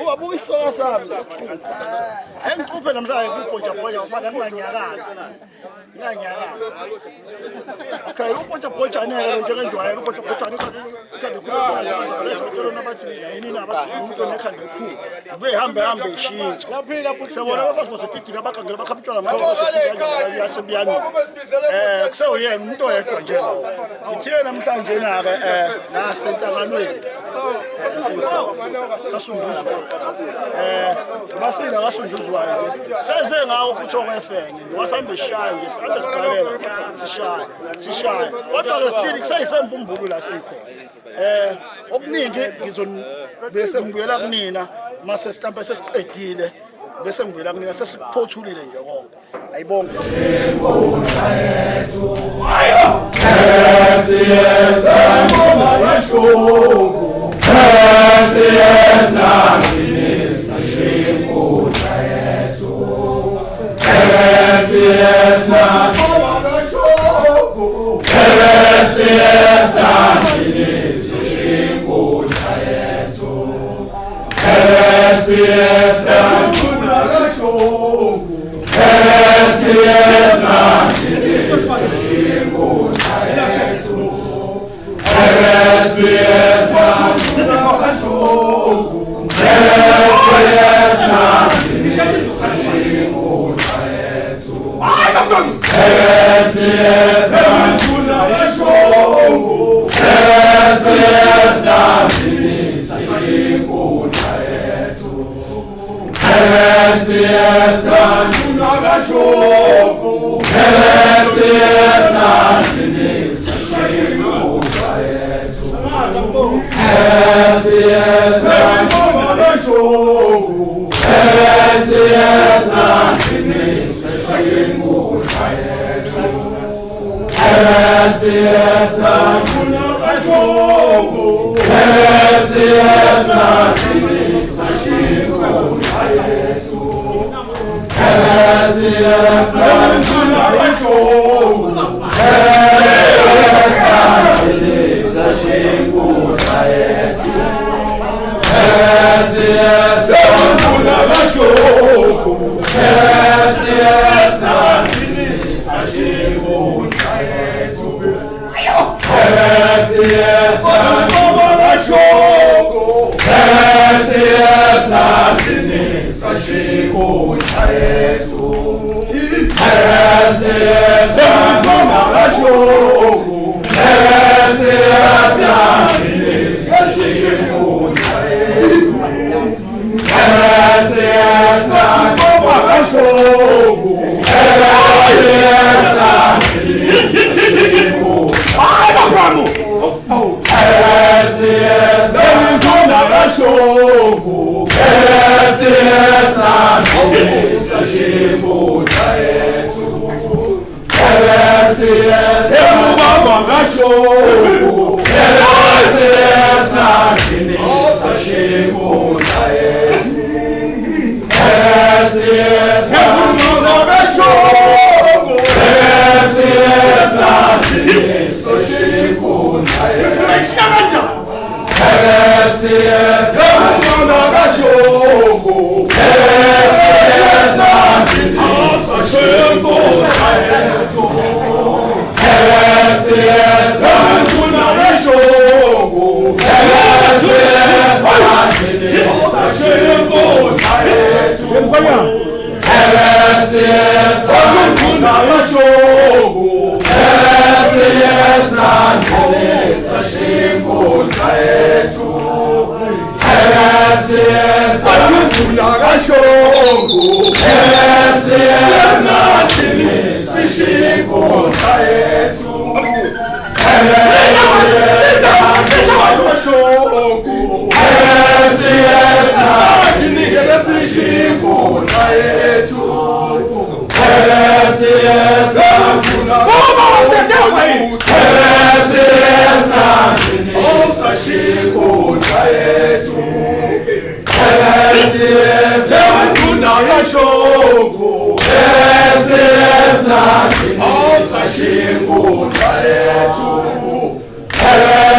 Uwabuka isihloko sami. Engikuphe namhlanje kubhoja ufana nginganyakazi. Okay, ubhoja neke njengenjwayelo ubhoja ikhanda khulu leso nabathi yini umuntu nekhanda elikhulu. Behambe ishintsha. Sabona abafazi bazotitira abakhangela bakhaphitshwa manje yasebiyani. Kuseyena umuntu oyedwa nje. Ngithiye namhlanje nake nasenhlanganweni. Kasunduzwa. Basina kasunduzwayo ke. Seze ngawo futhi okwefenge. Wasambe shaya nje, sihambe sigalela. Sishaya. Kodwa ke stili kusayisembumbulu la sikho. Okuningi bese ngibuyela kunina mase sihlambe sesiqedile bese ngibuyela kunina sesiphothulile nje konke. Ayibonge.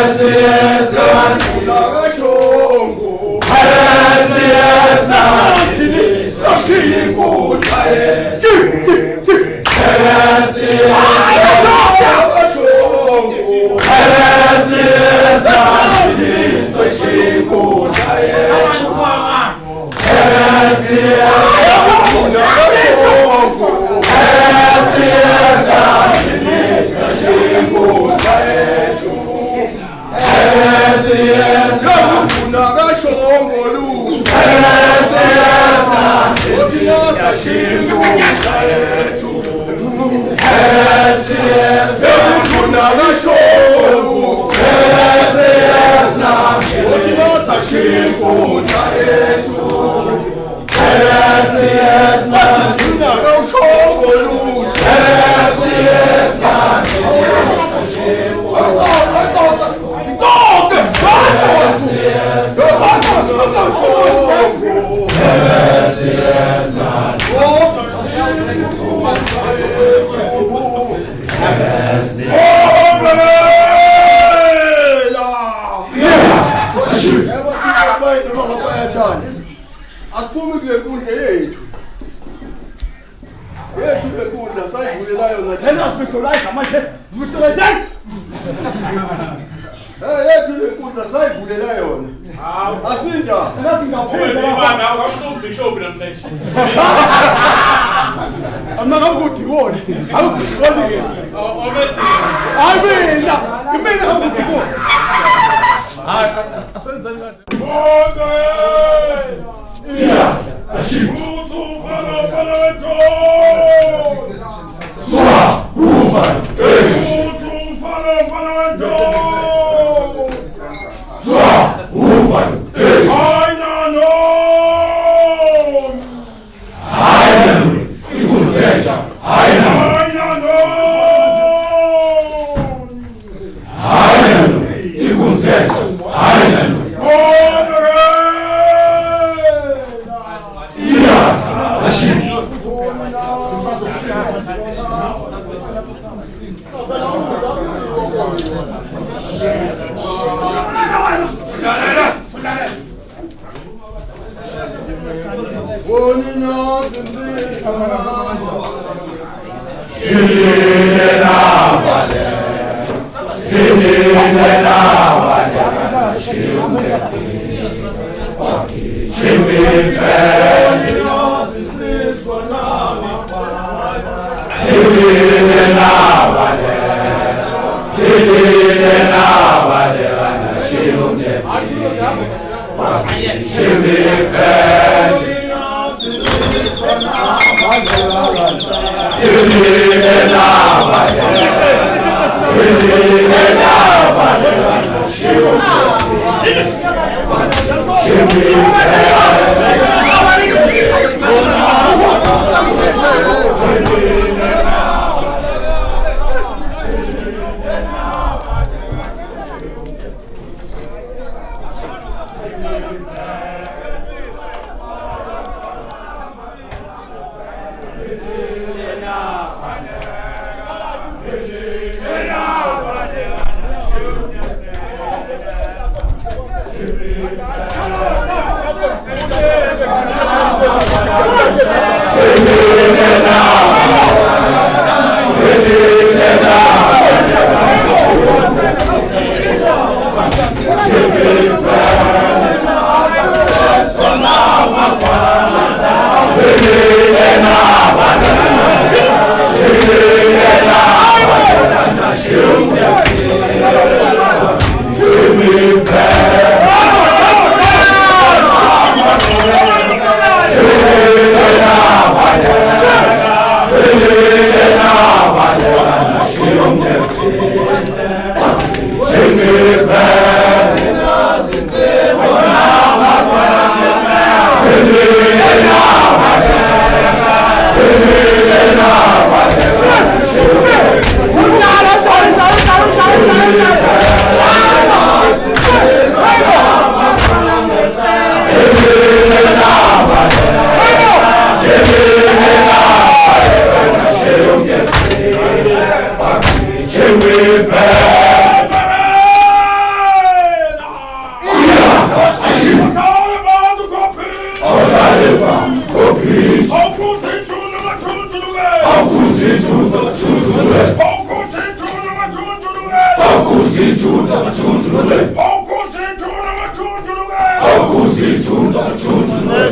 Yes,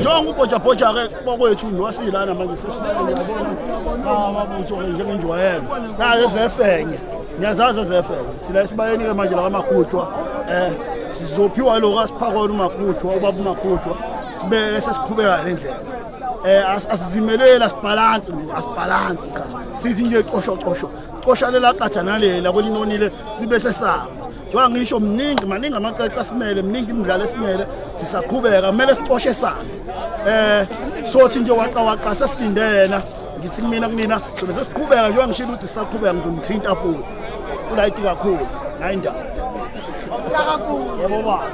njengoba ubhojabhoja-ke bokwethu niwasilana manje amabutho-ke njengenjwayelo nazo ezefenge niyazazi ezefenge sila esibayeni-ke manje la kamagujwa sizophiwa lo kasiphakona umagujwa ubaba umagujwa sibe sesiqhubeka le ndlela asizimeleli asibhalansi cha sithi nje cosha lela qatsha nalela kwelinonile sibe sesamba njengoba ngisho maningi amaqeqe asimele mningi imidlalo esimele sisaqhubeka kumele sicoshe samba sothi nje waqa sesilinde yena ngithi kunina sobe sesiqhubeka njengoba ngishilo ukuthi sisaqhubeka ngizomthinta futhi ulayiti kakhulu hayi ndaba yebo baba